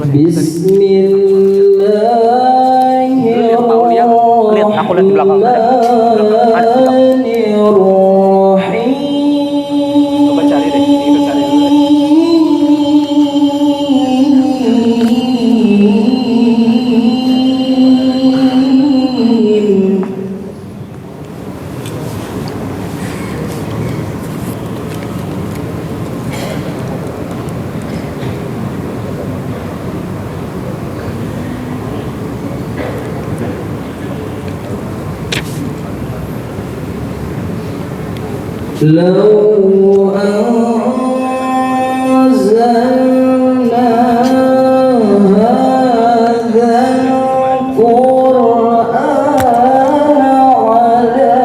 Bismillahirrahmanirrahim. Lihat aku lihat di belakang. Ada di belakang. Coba cari deh. Kita cari dulu deh. لو أنزلنا هذا القرآن على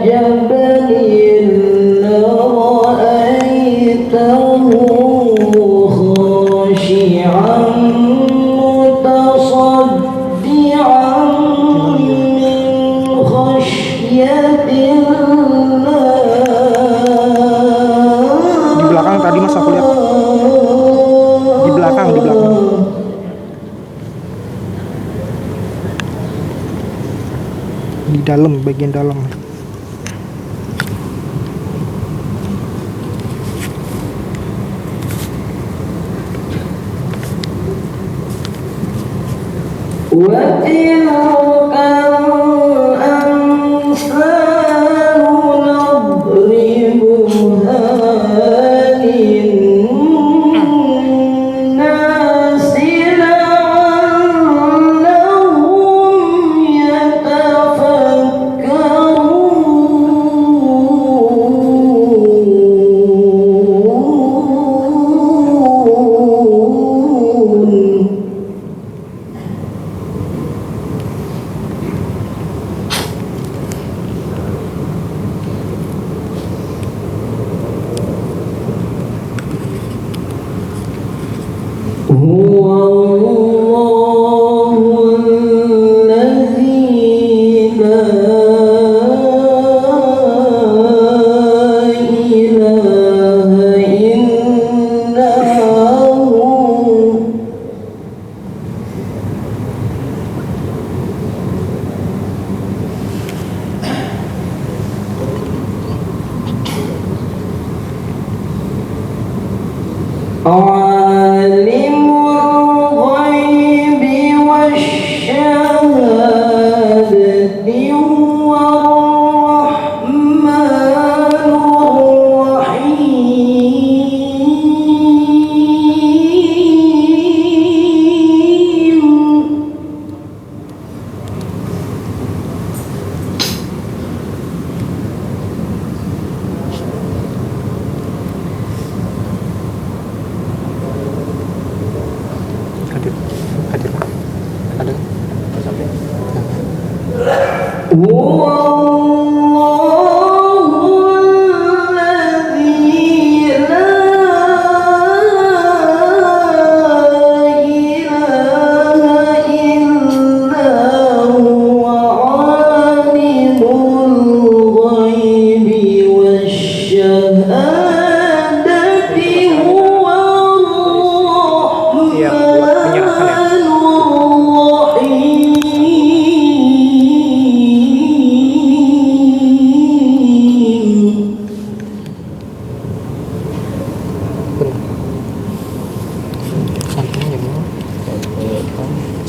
جبل لرأيته خاشعا متصدعا من خشية Tadi mas aku lihat di belakang di dalam bagian dalam.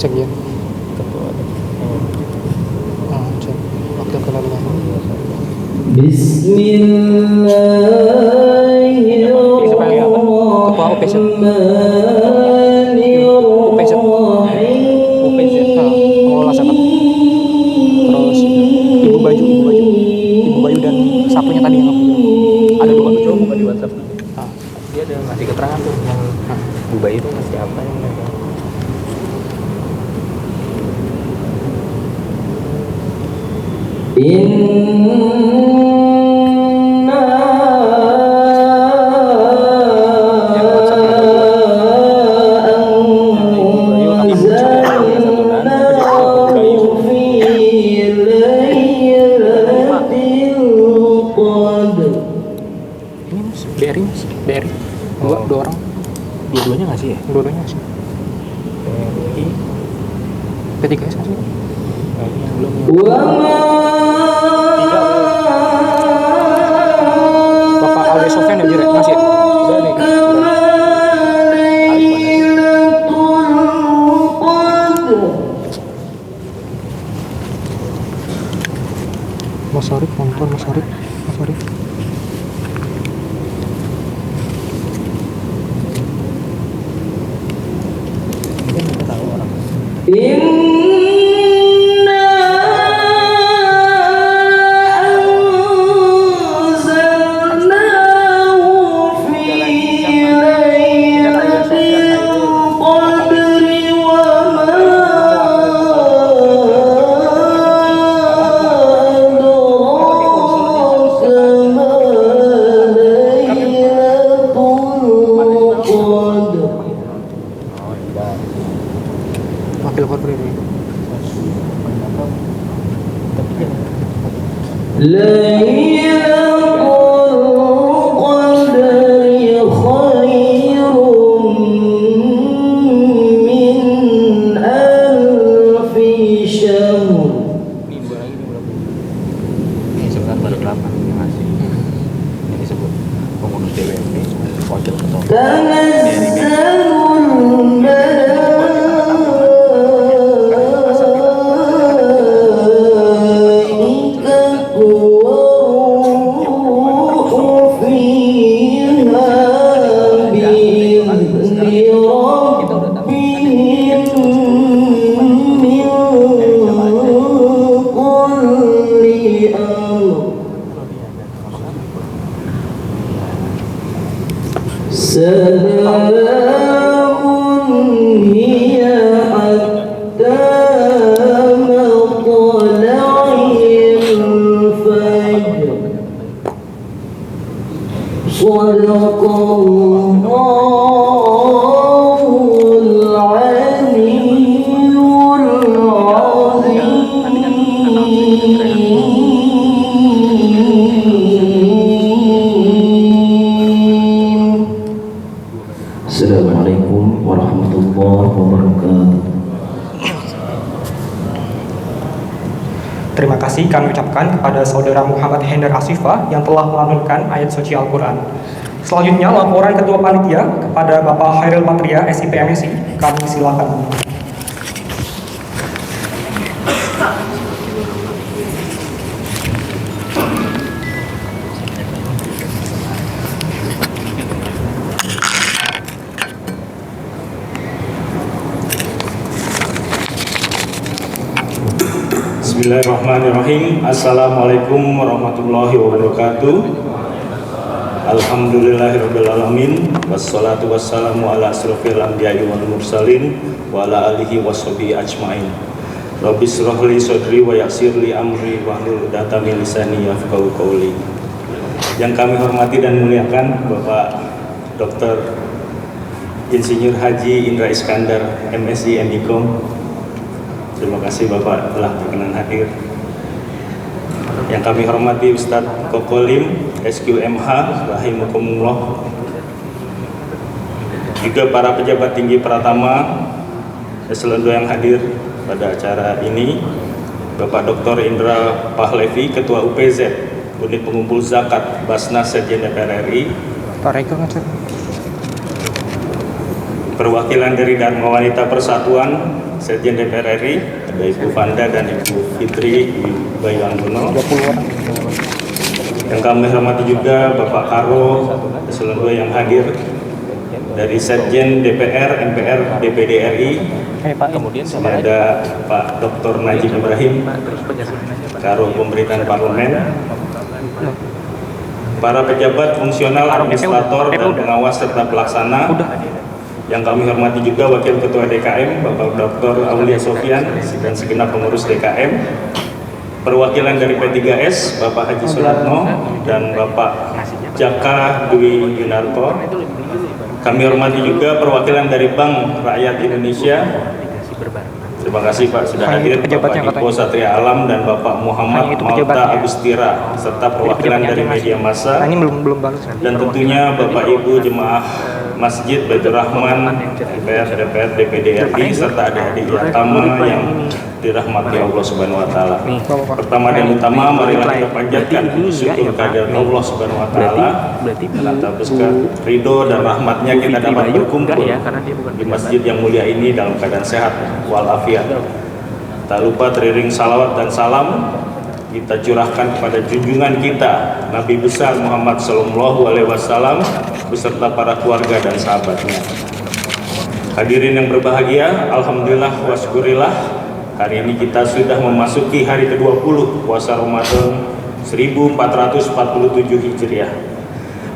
Sekian. Waktu kenalan. Ibu Bayu dan sapunya tadi yang ada dua coba buka di WhatsApp. Dia ada ngasih keterangan tuh yang Ibu Bayu itu ngasih apa yang mereka. BRI dua orang, Dua-duanya nggak sih ya? dua-duanya sih. P3S masih? Nah, ini yang belum. Bapak Alwi Sofyan ya direct masih? Udah nih. Mas Arif nonton, Mas Arif. Wakil korporat ini. Ini sebenarnya baru 8 ini masih. Ini disebut pengurus DWP, wakil ketua. Salamun hiya hatta matla'il fajr. Sadaqallahul aliyyul azim. Assalamualaikum warahmatullahi wabarakatuh. Terima kasih kami ucapkan kepada Saudara Muhammad Hendar Asifah yang telah melantunkan ayat suci Al-Quran. Selanjutnya laporan Ketua Panitia kepada Bapak Hairil Patria, SIP MSI. Kami silakan. Bismillahirrahmanirrahim. Assalamualaikum warahmatullahi wabarakatuh. Alhamdulillahirrabbilalamin. Wassalatu wassalamu ala asrofil anbiya'i wal mursalin wa ala alihi washabihi ajma'in. Rabbi shrahli sadri wa yassirli amri wahlul 'uqdatam min lisani yafqahu qawli. Yang kami hormati dan muliakan Bapak Dr. Insinyur Haji Indra Iskandar, MSI MIKOM. Terima kasih Bapak telah berkenan hadir. Yang kami hormati Ustadz Kokolim, SQMH, rahimakumullah. Juga para pejabat tinggi Pratama, eselon 2 yang hadir pada acara ini. Bapak Dr. Indra Pahlevi, Ketua UPZ, Unit Pengumpul Zakat, Basnas Sekjen DPR RI. Pak Rektor ngecek. Perwakilan dari Dharma Wanita Persatuan Sekjen DPR RI, ada Ibu Fanda dan Ibu Fitri Bayu Anggono. 20 orang. Yang kami hormati juga Bapak Karo, eselon 2 yang hadir dari Sekjen DPR, MPR, DPD RI. Pak, kemudian Ada Pak Dr. Najib Ibrahim, Karo Pemerintahan Parlemen. Para pejabat fungsional, administrator, dan pengawas serta pelaksana. Yang kami hormati juga Wakil Ketua DKM, Bapak Dr. Aulia Sofyan, dan segenap pengurus DKM. Perwakilan dari P3S, Bapak Haji Suratno, dan Bapak Jaka Dwi Yunarto. Kami hormati juga perwakilan dari Bank Rakyat Indonesia. Terima kasih Pak sudah Hanya hadir, itu pejabatnya Bapak Dipo katanya. Satria Alam dan Bapak Muhammad Hanya itu Malta pejabatnya. Agustira serta perwakilan pejabatnya dari aja, Mas. media massa Nah, ini belum balas. dan tentunya Bapak Ibu jemaah Masjid Baitur Rahman, MPR, DPR, DPD RI serta adik-adik Yatama yang dirahmati Allah Subhanahu wa taala. Pertama dan utama marilah kita panjatkan syukur kehadirat Allah Subhanahu wa taala dan atas ridho dan rahmatnya kita dapat berkumpul di masjid yang mulia ini dalam keadaan sehat walafiat. Tak lupa teriring salawat dan salam kita curahkan kepada junjungan kita Nabi besar Muhammad Sallallahu Alaihi Wasallam beserta para keluarga dan sahabatnya. Hadirin yang berbahagia, alhamdulillah wa syukurillah, hari ini kita sudah memasuki hari ke-20 puasa Ramadan 1447 Hijriah.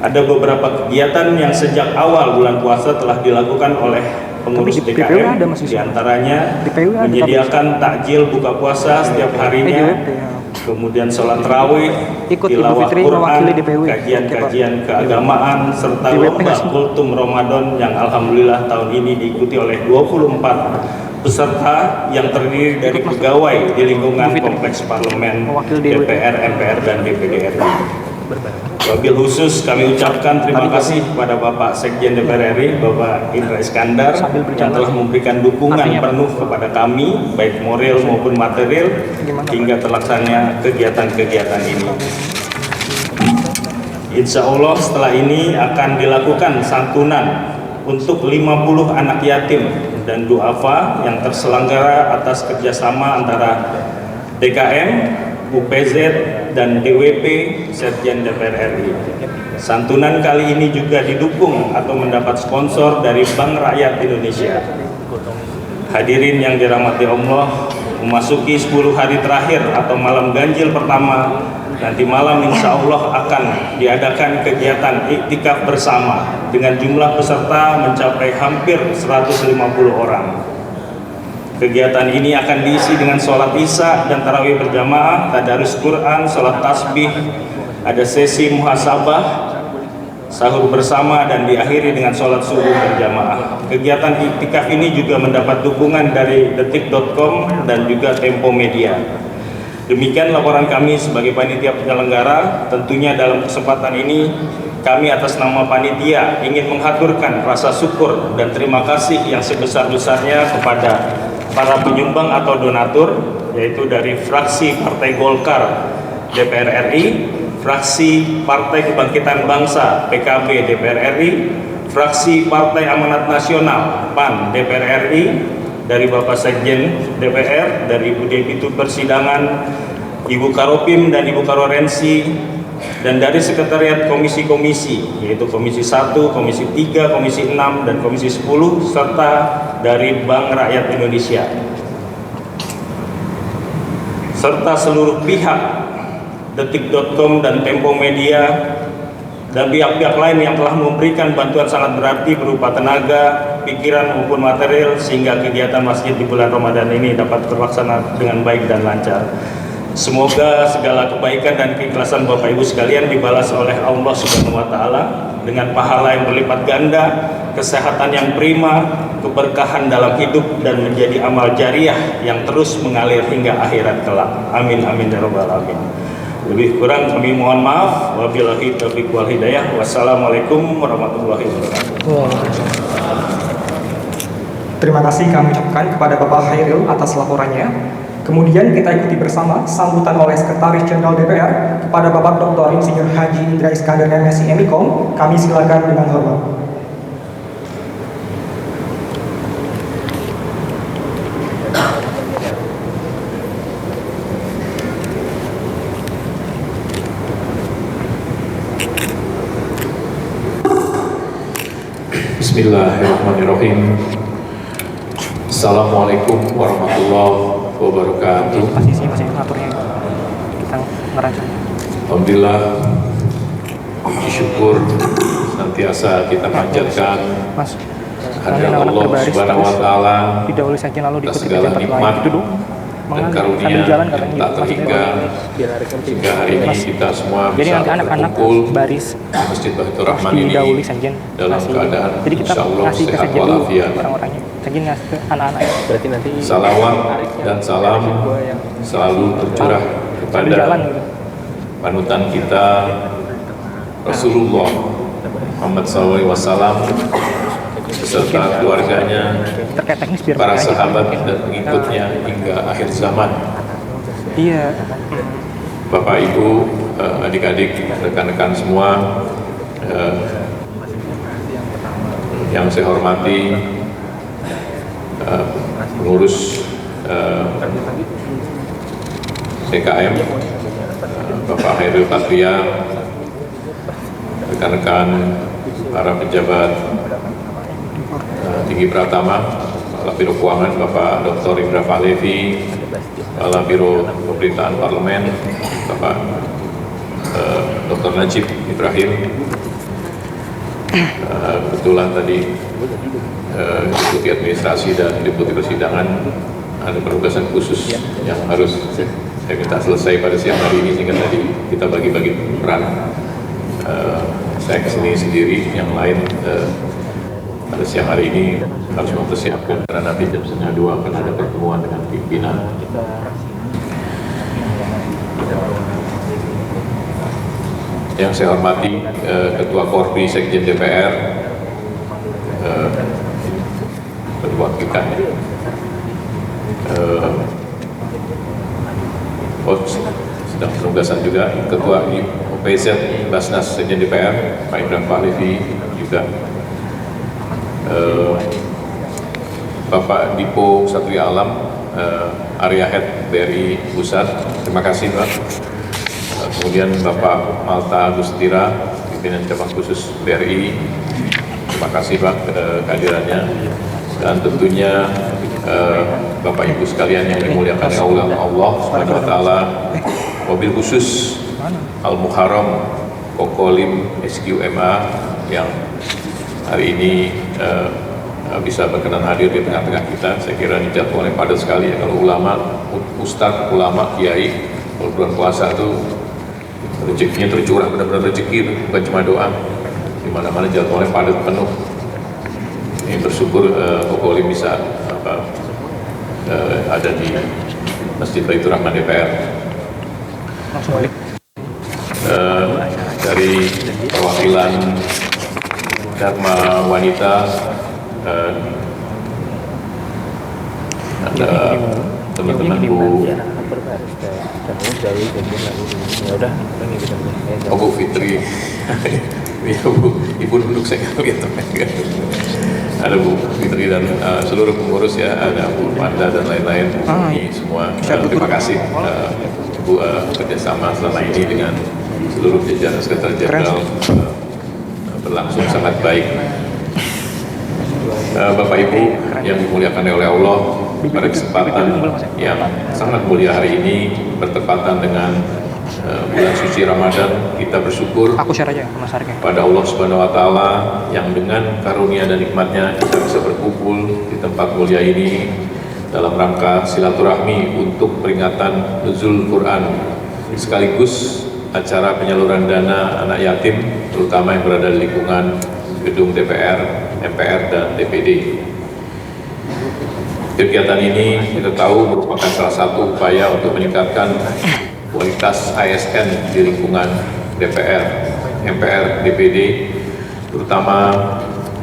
Ada beberapa kegiatan yang sejak awal bulan puasa telah dilakukan oleh pengurus Tapi di PPW DKM, ada, Mas Yusuf. diantaranya Di PPW ada, menyediakan takjil buka puasa setiap harinya, kemudian sholat tarawih, Ikut Ibu tilawah Fitri Quran, mewakili DPW. kajian-kajian keagamaan, serta Di WP lomba nggak sih? kultum Ramadan yang alhamdulillah tahun ini diikuti oleh 24 peserta yang terdiri dari pegawai di lingkungan Kompleks Parlemen, Mewakili DPW. DPR, MPR, dan DPD RI. Wabil khusus kami ucapkan terima kasih kepada Bapak Sekjen DPR RI, Bapak Indra Iskandar, yang telah memberikan dukungan penuh kepada kami, baik moral maupun material, hingga terlaksananya kegiatan-kegiatan ini. Insya Allah setelah ini akan dilakukan santunan untuk 50 anak yatim dan duafa yang terselenggara atas kerjasama antara DKM, UPZ, dan DWP Sekjen DPR RI. Santunan kali ini juga didukung atau mendapat sponsor dari Bank Rakyat Indonesia. Hadirin yang dirahmati Allah, memasuki 10 hari terakhir atau malam ganjil pertama, nanti malam insya Allah akan diadakan kegiatan iktikaf bersama dengan jumlah peserta mencapai hampir 150 orang. Kegiatan ini akan diisi dengan sholat isya dan tarawih berjamaah, tadarus Quran, sholat tasbih, ada sesi muhasabah, sahur bersama, dan diakhiri dengan sholat subuh berjamaah. Kegiatan iktikaf ini juga mendapat dukungan dari detik.com dan juga Tempo Media. Demikian laporan kami sebagai panitia penyelenggara. Tentunya dalam kesempatan ini kami atas nama panitia ingin menghaturkan rasa syukur dan terima kasih yang sebesar-besarnya kepada para penyumbang atau donatur, yaitu dari fraksi Partai Golkar DPR RI, fraksi Partai Kebangkitan Bangsa PKB DPR RI, fraksi Partai Amanat Nasional PAN DPR RI, dari Bapak Sekjen DPR, dari Ibu Deputi Persidangan, Ibu Karopim dan Ibu Karorensi, dan dari sekretariat komisi-komisi, yaitu Komisi 1, Komisi 3, Komisi 6, dan Komisi 10, serta dari Bank Rakyat Indonesia, serta seluruh pihak detik.com dan Tempo Media, dan pihak-pihak lain yang telah memberikan bantuan sangat berarti berupa tenaga, pikiran maupun material, sehingga kegiatan masjid di bulan Ramadan ini dapat terlaksana dengan baik dan lancar. Semoga segala kebaikan dan keikhlasan Bapak Ibu sekalian dibalas oleh Allah Subhanahu wa taala dengan pahala yang berlipat ganda, kesehatan yang prima, keberkahan dalam hidup, dan menjadi amal jariah yang terus mengalir hingga akhirat kelak. Amin amin ya rabbal alamin. Lebih kurang kami mohon maaf. Wabillahi taufiq wal hidayah. Wassalamualaikum warahmatullahi wabarakatuh. Terima kasih kami ucapkan kepada Bapak Hairil atas laporannya. Kemudian kita ikuti bersama sambutan oleh Sekretaris Jenderal DPR kepada Bapak Dr. Insinyur Haji Indra Iskandar MSI MIKOM. Kami silakan dengan hormat. Bismillahirrahmanirrahim. Assalamualaikum warahmatullahi wabarakatuh. Masih ngaturnya kita ngerancang. Alhamdulillah, puji syukur senantiasa kita panjatkan Mas, hadirat Allah Subhanahu wa taala didahului saja lalu atas diikuti segala pejabat lain. nikmat Itu dong. dan karunia jalan yang katanya tak gitu. terhingga sehingga hari ini kita semua Jadi bisa nanti anak-anak berkumpul baris di Masjid Baitur Rahman didahului ini saja. dalam keadaan Jadi kita insya Allah kasih ke sehat saja dulu walafiat. orang-orangnya. praktekin nggak ke anak-anak ya. Berarti nanti Salawat dan salam selalu tercurah Sambil kepada jalan gitu. panutan kita Rasulullah Muhammad SAW beserta keluarganya, Terkait teknis biar para pakai aja. sahabat dan pengikutnya hingga akhir zaman. Iya. Bapak Ibu, adik-adik, rekan-rekan semua, yang saya hormati, pengurus DKM, Bapak Hairil Patria, rekan-rekan para pejabat tinggi Pratama, Kepala Biro Keuangan Bapak Dr. Indra Fahlevi, Kepala Biro Pemerintahan Parlemen Bapak Dr. Najib Ibrahim. Kebetulan tadi Deputi Administrasi dan Deputi Persidangan ada penugasan khusus yang harus saya minta selesai pada siang hari ini, sehingga tadi kita bagi-bagi peran. Saya kesini sendiri, yang lain pada siang hari ini harus mempersiapkan karena nanti jam 1:30 akan ada pertemuan dengan pimpinan. Yang saya hormati Ketua Korpi Sekjen DPR, perwakilannya, sedang penugasan juga Ketua OPZ Basnas Sekjen DPR Pak Indra Fahlevi, juga Bapak Dipo Satria Alam, Area Head BRI Pusat, terima kasih Pak. Kemudian Bapak Malta Agustira, pimpinan cabang khusus BRI, terima kasih Pak kehadirannya. Dan tentunya Bapak Ibu sekalian yang dimuliakan oleh Allah Subhanahu wa taala, mobil khusus Al Muharram Kokolim SQMA yang hari ini bisa berkenan hadir di tengah-tengah kita. Saya kira ini jadwalnya padat sekali ya, kalau ulama, ustadz, ulama, kiai, kalau bulan puasa itu rezekinya tercurah, benar-benar rezeki, bukan cuma doa. Di mana-mana jadwalnya padat penuh. Ini bersyukur Kokolim bisa ada di Masjid Baitur Rahman DPR. Langsung balik. Dari perwakilan Dharma Wanita, ada teman-teman Bu Bu Fitri, ya Bu, Ibu duduk, saya nggak lihat teman. Ada Bu Fitri dan seluruh pengurus ya, ada Bu Panda dan lain-lain. Ini semua terima kasih Bu kerjasama selama ini dengan seluruh jajaran Sekretariat Jenderal berlangsung sangat baik. Bapak Ibu yang dimuliakan oleh Allah, pada kesempatan yang sangat mulia hari ini bertepatan dengan bulan suci Ramadan, kita bersyukur pada Allah Subhanahu wa taala yang dengan karunia dan nikmatnya kita bisa berkumpul di tempat mulia ini dalam rangka silaturahmi untuk peringatan Nuzul Quran, sekaligus acara penyaluran dana anak yatim terutama yang berada di lingkungan gedung DPR, MPR, dan DPD. Kegiatan ini kita tahu merupakan salah satu upaya untuk meningkatkan kualitas ASN di lingkungan DPR, MPR, DPD, terutama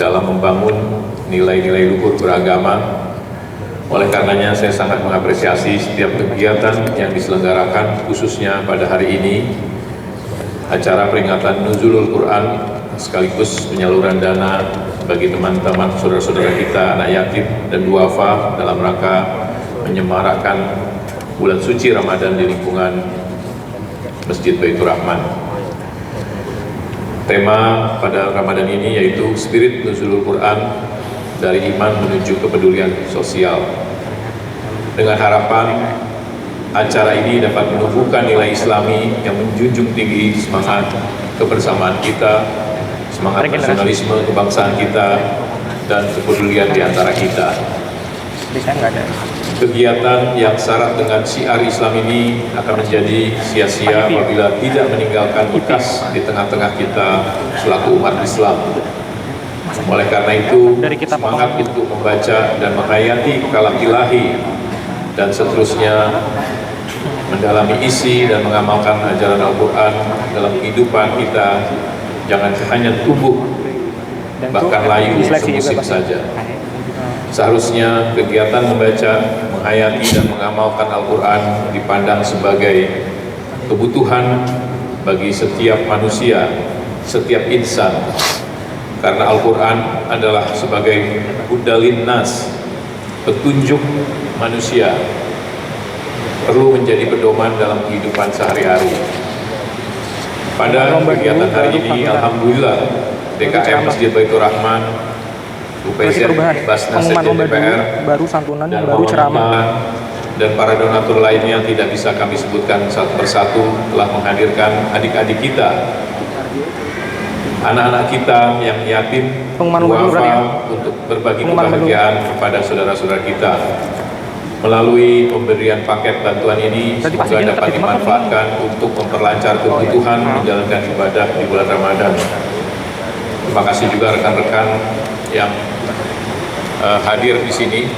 dalam membangun nilai-nilai luhur beragama. Oleh karenanya saya sangat mengapresiasi setiap kegiatan yang diselenggarakan, khususnya pada hari ini, acara peringatan Nuzulul Quran sekaligus penyaluran dana bagi teman-teman saudara-saudara kita anak yatim dan duafa dalam rangka menyemarakkan bulan suci Ramadan di lingkungan Masjid Baitur Rahman. Tema pada Ramadan ini yaitu Spirit Nuzulul Quran, dari iman menuju kepedulian sosial. Dengan harapan acara ini dapat menumbuhkan nilai Islami yang menjunjung tinggi semangat kebersamaan kita, semangat nasionalisme kebangsaan kita, dan kepedulian di antara kita. Kegiatan yang syarat dengan syiar Islam ini akan menjadi sia-sia apabila tidak meninggalkan bekas di tengah-tengah kita selaku umat Islam. Oleh karena itu, Dari kita semangat untuk membaca dan menghayati kalam ilahi dan seterusnya, mendalami isi dan mengamalkan ajaran Al-Quran dalam kehidupan kita, jangan hanya tubuh, bahkan layu semusim saja. Seharusnya kegiatan membaca, menghayati dan mengamalkan Al-Quran dipandang sebagai kebutuhan bagi setiap manusia, setiap insan, karena Al-Quran adalah sebagai hudalin nas, petunjuk manusia, perlu menjadi pedoman dalam kehidupan sehari-hari. Pada kegiatan hari ini, Alhamdulillah, DKM Masjid Baitur Rahman, UPZ, Basnas Sekjen DPR, baru santunan, dan baru ceramah. dan para donatur lainnya yang tidak bisa kami sebutkan satu persatu telah menghadirkan adik-adik kita, anak-anak kita yang yatim, duafa, untuk berbagi kebahagiaan kepada saudara-saudara kita. Melalui pemberian paket bantuan ini, semoga dapat dimanfaatkan untuk memperlancar kebutuhan menjalankan ibadah di bulan Ramadan. Terima kasih juga rekan-rekan yang hadir di sini.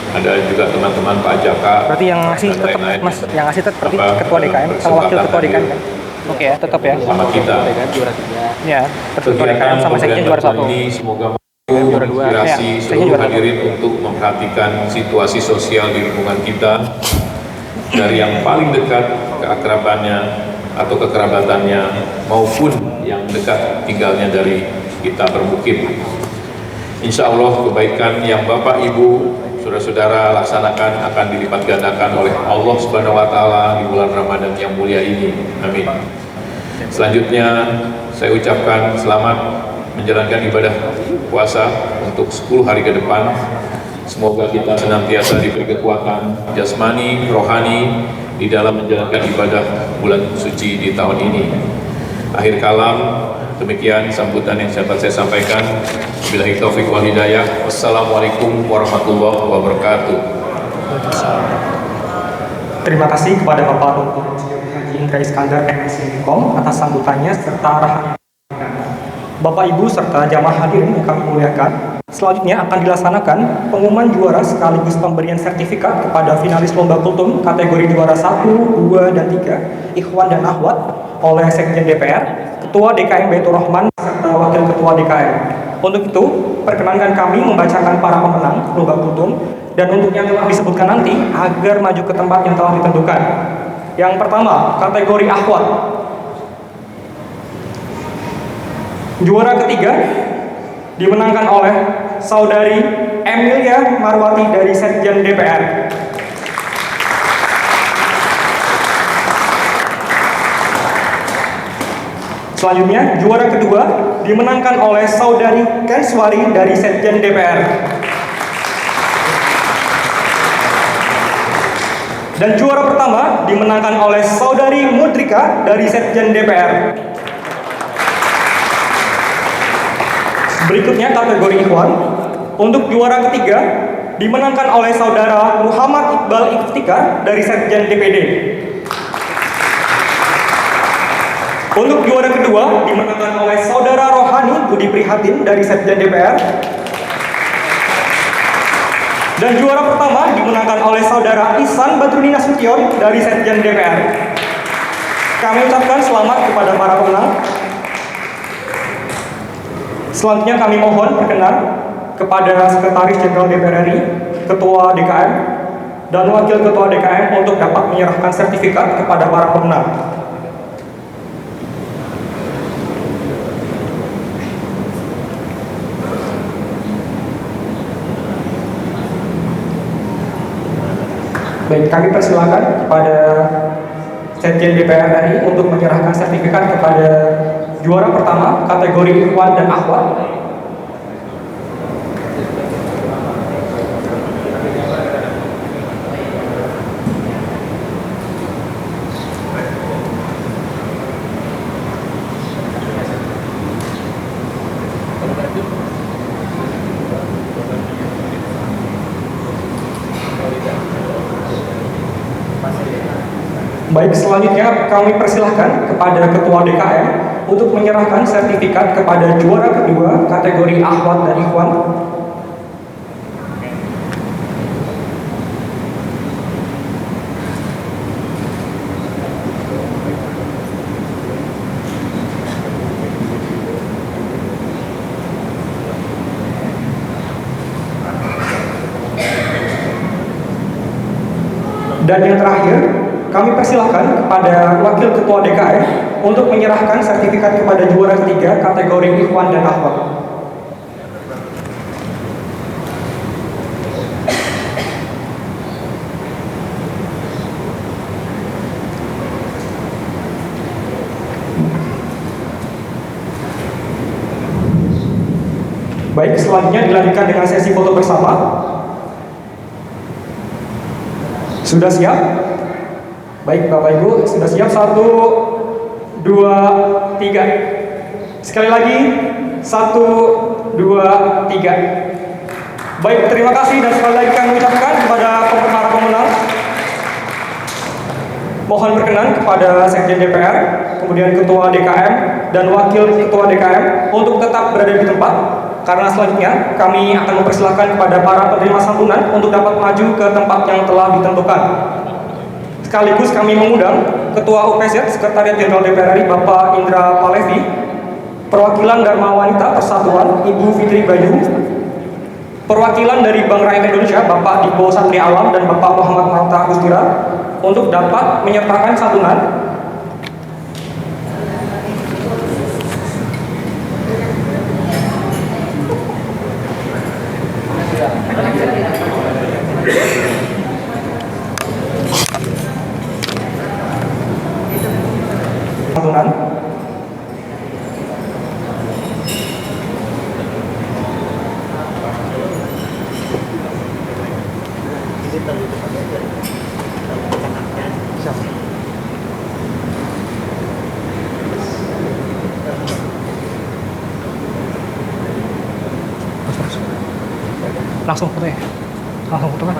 Ada juga teman-teman Pak Jaka. Berarti yang ngasih dan tetap lain-lain Mas, yang ngasih tetap berarti apa, ketua DKM sama wakil ketua DKM kan? Oke ya, tetap ya. Sama kita. Juara 3. Ya, ketua DKM sama sekjen juara 1. Ini semoga menginspirasi Ya, seluruh juara hadirin untuk memperhatikan situasi sosial di lingkungan kita, dari yang paling dekat keakrabannya atau kekerabatannya maupun yang dekat tinggalnya dari kita bermukim. Insya Allah kebaikan yang Bapak Ibu saudara-saudara laksanakan akan dilipat gandakan oleh Allah Subhanahu wa taala di bulan Ramadan yang mulia ini. Amin. Selanjutnya saya ucapkan selamat menjalankan ibadah puasa untuk 10 hari ke depan. Semoga kita senantiasa diberi kekuatan jasmani, rohani di dalam menjalankan ibadah bulan suci di tahun ini. Akhir kalam, demikian sambutan yang dapat saya sampaikan. Billahi taufiq wal hidayah. Wassalamualaikum warahmatullahi wabarakatuh. Terima kasih kepada Bapak Dr. Haji Indra Iskandar MSI Kom atas sambutannya serta arahan. Bapak Ibu serta jamaah hadirin yang kami muliakan, selanjutnya akan dilaksanakan pengumuman juara sekaligus pemberian sertifikat kepada finalis lomba kultum kategori juara 1, 2, dan 3 Ikhwan dan Akhwat oleh Sekjen DPR, Ketua DKM Baitur Rahman serta Wakil Ketua DKM. Untuk itu, perkenankan kami membacakan para pemenang lomba kultum dan untuk yang telah disebutkan nanti agar maju ke tempat yang telah ditentukan. Yang pertama, kategori Akhwat. Juara ketiga dimenangkan oleh Saudari Emilia Marwati dari Sekjen DPR. Selanjutnya, juara kedua dimenangkan oleh Saudari Kenswari dari Sekjen DPR. Dan juara pertama dimenangkan oleh Saudari Mudrika dari Sekjen DPR. Berikutnya kategori Ikhwan. Untuk juara ketiga dimenangkan oleh Saudara Muhammad Iqbal Iftikar dari Sekjen DPD. Untuk juara kedua dimenangkan oleh Saudara Rohani Budi Prihatin dari Sekjen DPR. Dan juara pertama dimenangkan oleh Saudara Ihsan Badrudin Nasution dari Sekjen DPR. Kami ucapkan selamat kepada para pemenang. Selanjutnya kami mohon perkenan kepada Sekretaris Jenderal DPR RI, Ketua DKM, dan Wakil Ketua DKM untuk dapat menyerahkan sertifikat kepada para pemenang. Baik, kami persilakan kepada Sekjen DPR RI untuk menyerahkan sertifikat kepada juara pertama kategori Ikhwan dan Akhwat. Baik, selanjutnya kami persilahkan kepada Ketua DKM untuk menyerahkan sertifikat kepada juara kedua kategori Akhwat dan Ikhwan. Dan yang terakhir, kami persilahkan kepada Wakil Ketua DKM untuk menyerahkan sertifikat kepada juara ketiga kategori Ikhwan dan Akhwat. Baik, selanjutnya dilanjutkan dengan sesi foto bersama. Sudah siap? Baik Bapak Ibu, sudah siap? 1, 2, 3. Sekali lagi, 1, 2, 3. Baik, terima kasih dan sekali lagi kami ucapkan kepada para pemenang. Mohon berkenan kepada Sekjen DPR, kemudian Ketua DKM, dan Wakil Ketua DKM untuk tetap berada di tempat. Karena selanjutnya kami akan mempersilahkan kepada para penerima santunan untuk dapat maju ke tempat yang telah ditentukan. Sekaligus kami mengundang Ketua UPZ Sekretariat Jenderal DPR RI Bapak Indra Palevi, perwakilan Dharma Wanita Persatuan Ibu Fitri Bayu, perwakilan dari Bank Rakyat Indonesia Bapak Dipo Satria Alam dan Bapak Muhammad Marta Agustira untuk dapat menyertakan santunan. Santunan. Langsung foto ya? Langsung foto kan?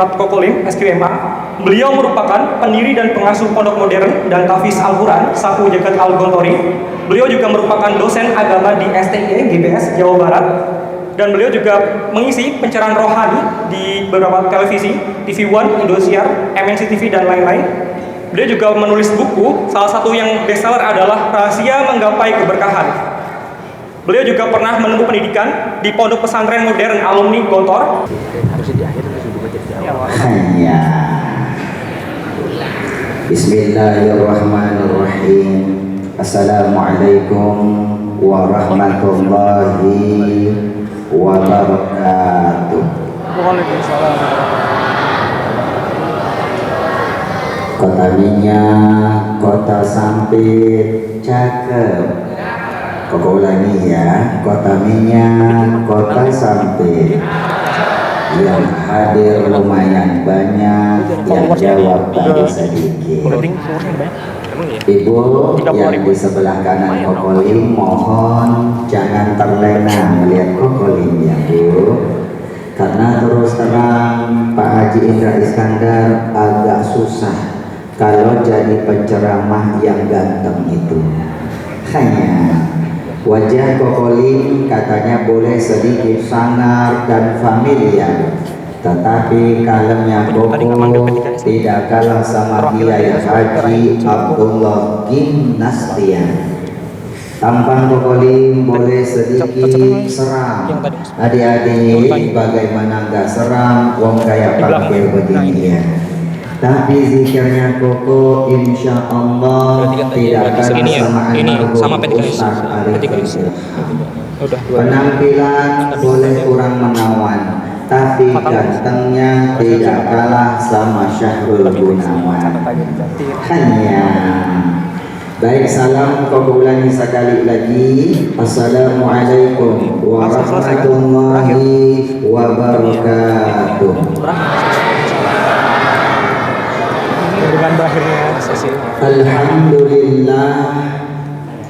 Kokolim, SQMA. Beliau merupakan pendiri dan pengasuh Pondok Modern dan Tahfiz Al-Quran Sapu Jagat Al-Gontori. Beliau juga merupakan dosen agama di STI GBS Jawa Barat. Dan beliau juga mengisi pencerahan rohani di beberapa televisi, TV One, Indosiar, MNC TV, dan lain-lain. Beliau juga menulis buku, salah satu yang bestseller adalah Rahasia Menggapai Keberkahan. Beliau juga pernah menempuh pendidikan di Pondok Pesantren Modern Alumni Gontor. Harusnya di akhir juga jadi di awal. Hanya. Bismillahirrahmanirrahim. Assalamualaikum warahmatullahi wabarakatuh. Waalaikumsalam. Kota minyak, kota sampit, cakep. Kok ulangi ya, kota minyak, kota sampit. Yang hadir lumayan banyak, yang jawab tadi sedikit. Ibu yang di sebelah kanan kokolim, mohon jangan terlena melihat kokolimnya, Bu. Karena terus terang Pak Haji Indra Iskandar agak susah kalau jadi penceramah yang ganteng itu. Hanya wajah kokolim katanya boleh sedikit sangar dan familiar, tetapi kalemnya Koko tidak kalah sama Kiai Haji Abdullah Gimnastian. Tampang kokolim boleh sedikit seram. Adik-adik bagaimana nggak seram, wong kayak panggil begini ya. Tapi zikirnya Koko insya Allah tidak kalah sama almarhum Ustaz Arif. Penampilan boleh kurang menawan, tapi gantengnya tidak kalah sama Syahrul Gunawan. Hanya baik, salam kau ulangi sekali lagi. Assalamualaikum warahmatullahi wabarakatuh. Dengan berakhirnya sesi.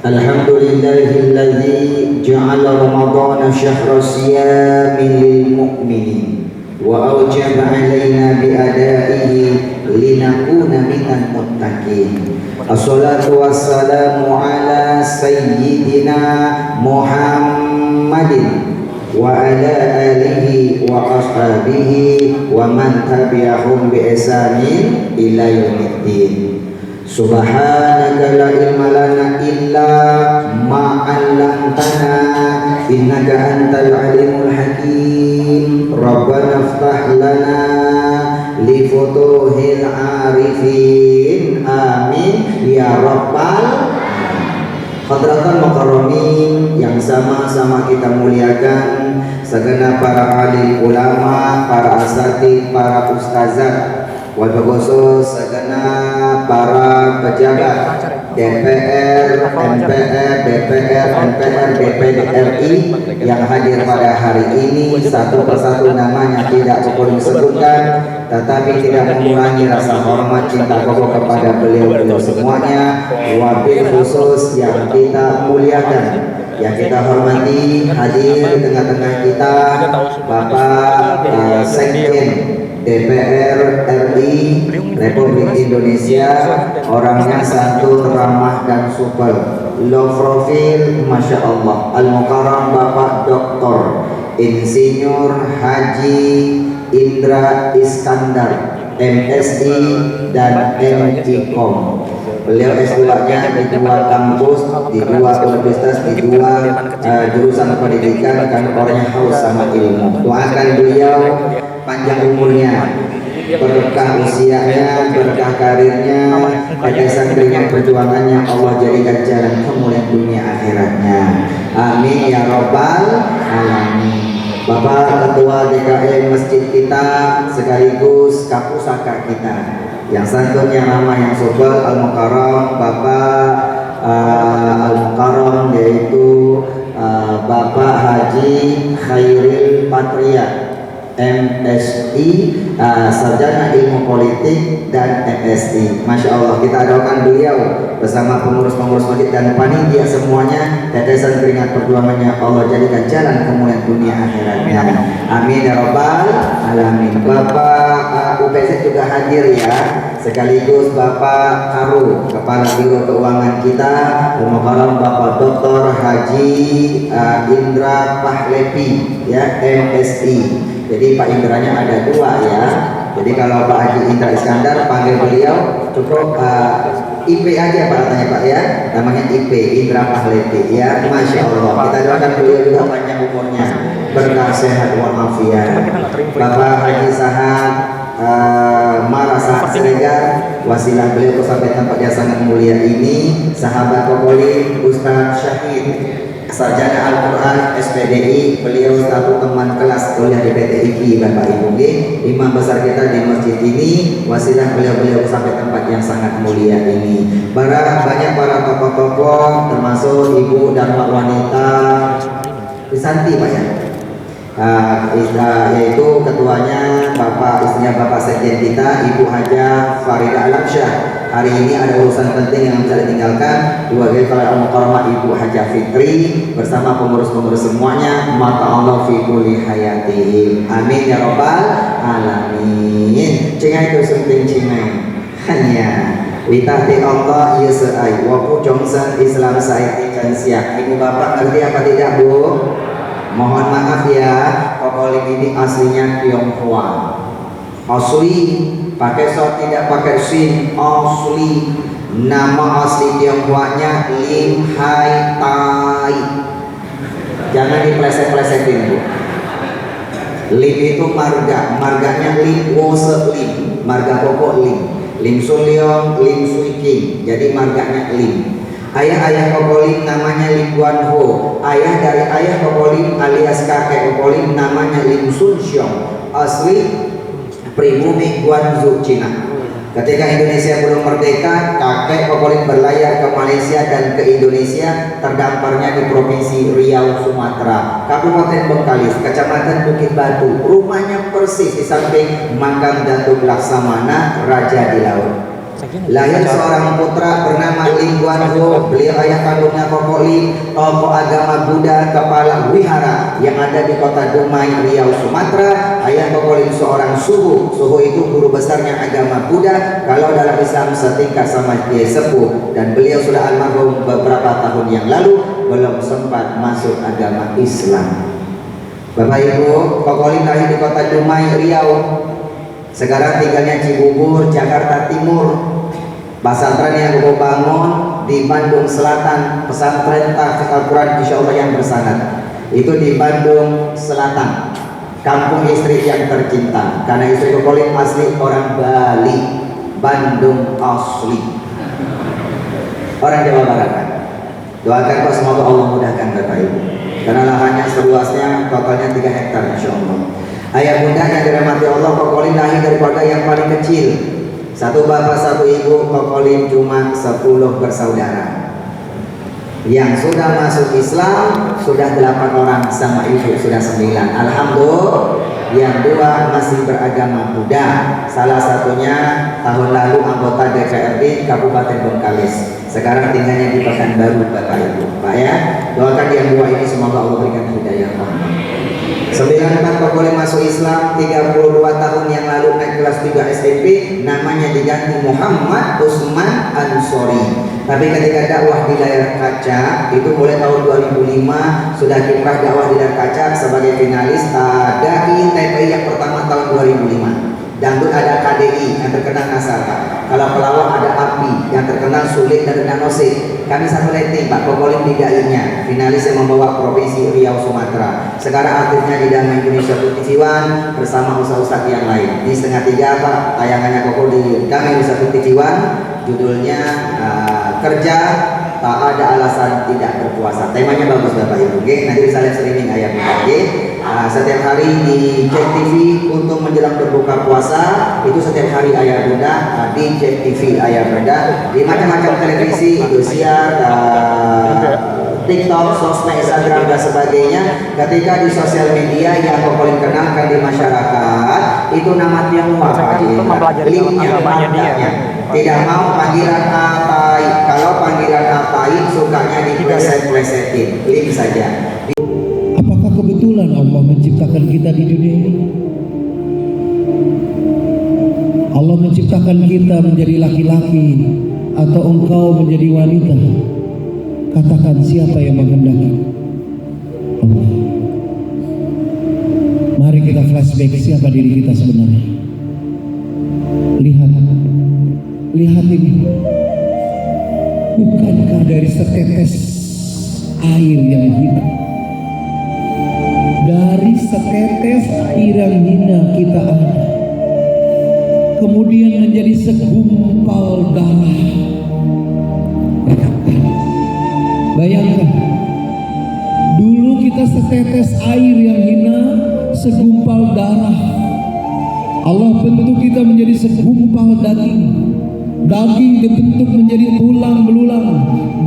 Alhamdulillahilladzi ja'ala Ramadhana syahra siyamin lil mu'minin wa awjaba 'alaina bi adaihi linakuna minal muttaqin. Assalatu wassalamu ala sayyidina Muhammadin wa ala alihi wa ashabihi wa man tabi'ahum bi ihsanin ila yaumiddin. Subhanaka la ilma lana illa ma 'allamtana innaka antal alimul hakim. Rabbana iftah lana li futuhil arifin, amin ya rabbal. Hadratan mukarramin yang sama-sama kita muliakan, segenap para alim ulama, para asatidz, para ustazat, wabil khusus segenap para pejabat DPR, MPR, DPR, MPR, DPD RI yang hadir pada hari ini. Satu persatu namanya tidak perlu disebutkan, tetapi tidak mengurangi rasa hormat cinta Koko kepada beliau-beliau semuanya. Wabil khusus yang kita muliakan, yang kita hormati, hadir di tengah-tengah kita Bapak Sekjen DPR RI Republik Indonesia, orangnya santun, ramah dan supel, low profil, masya Allah, Al-Mukarram Bapak Dr. Insinyur Haji Indra Iskandar MSI dan MIKOM. Beliau S2-nya di 2 kampus, di 2 universitas, di 2 jurusan pendidikan, kan orangnya haus sama ilmu. Doakan beliau panjang umurnya, berkah usianya, berkah karirnya, tetesan keringat perjuangannya Allah jadikan jalan kemuliaan dunia akhiratnya. Amin ya rabbal alamin. Bapak Ketua DKM Masjid kita sekaligus kapusaka kita, yang santun, yang ramah, yang supel, Al-Mukarram Bapak Al-Mukarram, yaitu Bapak Haji Khairil Patria MSI, Sarjana Ilmu Politik dan MSI. Masya Allah, kita doakan beliau bersama pengurus-pengurus masjid dan panitia semuanya, tetesan keringat perjuangannya Allah jadikan jalan kemuliaan dunia akhiratnya. Amin ya rabbal alamin. Bapak UPZ juga hadir ya, sekaligus Bapak Karu, Kepala Biro Keuangan kita, Al-Mukarram Bapak Dr. Haji Indra Pahlevi ya, MSI. Jadi Pak Indranya ada 2 ya. Jadi kalau Pak Haji Indra Iskandar panggil beliau cukup IP aja Pak, katanya Pak ya. Namanya IP Indra Pahlevi ya. Masya Allah. Kita doakan beliau juga panjang umurnya, berkah sehat walafiat. Bapak Haji Sahad Marasa Siregar, wasilah beliau sampai tempat yang sangat mulia ini, sahabat Kokolim Ustaz Syahid, sarjana Al-Quran SPDI, beliau satu teman kelas kuliah di PT IKI Bapak Ibu, imam besar kita di masjid ini, wasilah beliau sampai tempat yang sangat mulia ini. Banyak para tokoh-tokoh termasuk ibu dan wanita Wisanti Pak ya, yaitu ketuanya istrinya Bapak Sekjen kita Ibu Haja Farida Alamsyah, hari ini ada urusan penting yang bisa ditinggalkan. Dua kali kalau al-mukarramah Ibu Hajah Fitri bersama pengurus-pengurus semuanya, maka Allah fi kulli hayatihim. Amin ya rabbal alamin. Cengai itu penting cengai. Hanya witahti Allah ya seai wapu jongsan Islam saiti jansia. Ibu bapak ngerti apa tidak Bu? Mohon maaf ya, kokolim ini aslinya Tionghoa. Asli, pakai so tidak pakai sin, asli. Nama asli Tionghoanya Lim Hai Tai. Jangan dipleset-plesetin Bu. Lim itu marga, marganya Lim Wose Lim, marga pokok Lim. Lim Sun Leong, Lim Sui King, jadi marganya Lim. Ayah-ayah Kokolim namanya Lim Guan Ho. Ayah dari ayah Kokolim alias kakek Kokolim namanya Lim Sun Xiong. Asli pribumi Guangzhou, Cina. Ketika Indonesia belum merdeka, kakek Kokolim berlayar ke Malaysia dan ke Indonesia, terdamparnya di Provinsi Riau, Sumatera, Kabupaten Bengkalis, Kecamatan Bukit Batu. Rumahnya persis di samping makam Datuk Laksamana, Raja di Laut. Lahir seorang putra bernama Lim Guan Ho. Beliau ayah kandungnya Kokolim, tokoh agama Buddha, kepala wihara yang ada di kota Dumai, Riau, Sumatera. Ayah Kokolim seorang suhu. Suhu itu guru besarnya agama Buddha. Kalau dalam Islam setingkat sama Kiai Sepuh. Dan beliau sudah almarhum beberapa tahun yang lalu, belum sempat masuk agama Islam. Bapak Ibu, Kokolim lahir di kota Dumai, Riau. Sekarang tinggalnya Cibubur, Jakarta Timur. Pesantren yang gue bangun di Bandung Selatan, pesantren tahfiz Al-Quran insya Allah yang bersanad itu di Bandung Selatan, kampung istri yang tercinta. Karena istri Kokolim asli orang Bali, Bandung asli, orang Jawa Barat. Doakan Pak semoga Allah mudahkan Bapak Ibu, karena lahannya seluasnya totalnya 3 hektar insya Allah. Ayah bunda yang dirahmati Allah, Kokolim lahir dari keluarga yang paling kecil. Satu bapak, satu ibu. Kokolim cuma 10 bersaudara. Yang sudah masuk Islam sudah 8 orang, sama ibu sudah 9. Alhamdulillah. Yang 2 masih beragama Buddha. Salah satunya tahun lalu anggota DPRD Kabupaten Bengkalis. Sekarang tinggalnya di Pekanbaru Bapak Ibu. Pak ya, doakan yang 2 ini semoga Allah berikan hidayah. 94 Kokolim masuk Islam, 32 tahun yang lalu naik kelas 3 SMP, namanya diganti Muhammad Usman Ansori. Tapi ketika dakwah di Layar Kaca, itu mulai tahun 2005 sudah kiprah dakwah di Layar Kaca sebagai finalis DAI TPI yang pertama tahun 2005. Dangdut ada KDI yang terkenal Nasar Pak. Kalau pelawak ada API yang terkenal Sulit dan Danose. Kami satu rating Pak, Kokolim di DAI-nya, finalis yang membawa Provinsi Riau, Sumatera. Sekarang aktifnya di Damai Indonesia TV1 bersama ustaz-ustaz yang lain. Di 2:30 Pak, tayangannya Kokolim di Damai Indonesia TV1, judulnya kerja tak ada alasan tidak berpuasa. Temanya bagus Bapak Ibu. Nanti bisa lihat streaming ayat ini. Setiap hari di JEK TV untuk menjelang berbuka puasa itu setiap hari ayat bunda di JEK TV ayat bunda di macam-macam televisi, Indosiar, TikTok, sosmed, Instagram dan sebagainya. Ketika di sosial media yang Kokolim kenalkan di masyarakat itu nama Tionghoa, linknya tidak mau panggilan atai. Kalau panggilan atai sukanya dipleset-plesetin, link saja. Apakah kebetulan Allah menciptakan kita di dunia ini? Allah menciptakan kita menjadi laki-laki atau engkau menjadi wanita? Katakan siapa yang menghendaki? Allah. Mari kita flashback siapa diri kita sebenarnya. Lihat ini. Bukankah dari setetes air yang hina? Dari setetes air yang hina kita ada, kemudian menjadi segumpal darah. Bayangkan, dulu kita setetes air yang hina, segumpal darah. Allah bentuk kita menjadi segumpal daging. Daging dibentuk menjadi tulang belulang,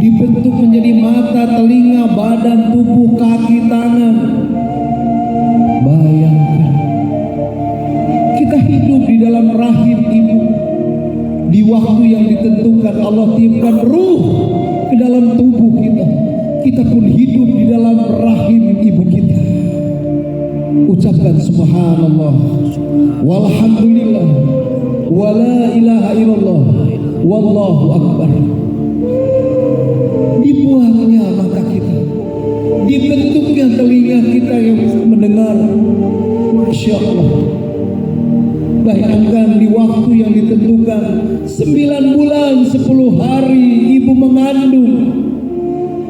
dibentuk menjadi mata, telinga, badan, tubuh, kaki, tangan. Bayangkan, kita hidup di dalam rahim ibu di waktu yang ditentukan kita pun hidup di dalam rahim ibu kita. Ucapkan subhanallah, walhamdulillah, wala ilaha illallah, wallahu akbar. Dibuangnya mata kita, dibentuknya telinga kita yang mendengar. Masya Allah. Bayangkan di waktu yang ditentukan 9 bulan 10 hari ibu mengandung,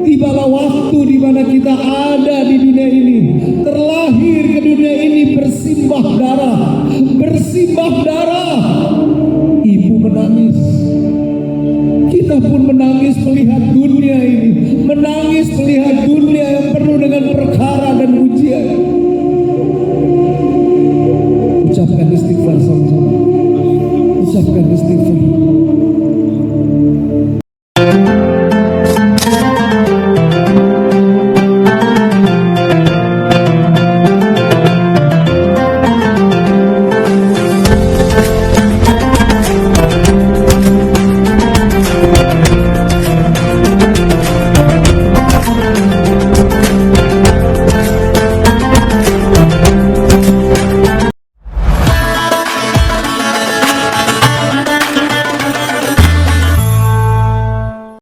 tibalah waktu di mana kita ada di dunia ini, terlahir ke dunia ini bersimbah darah. Ibu menangis, kita pun menangis melihat dunia ini, menangis melihat dunia yang penuh dengan perkara dan ujian. Ucapkan istighfar sama-sama. Ucapkan istighfar.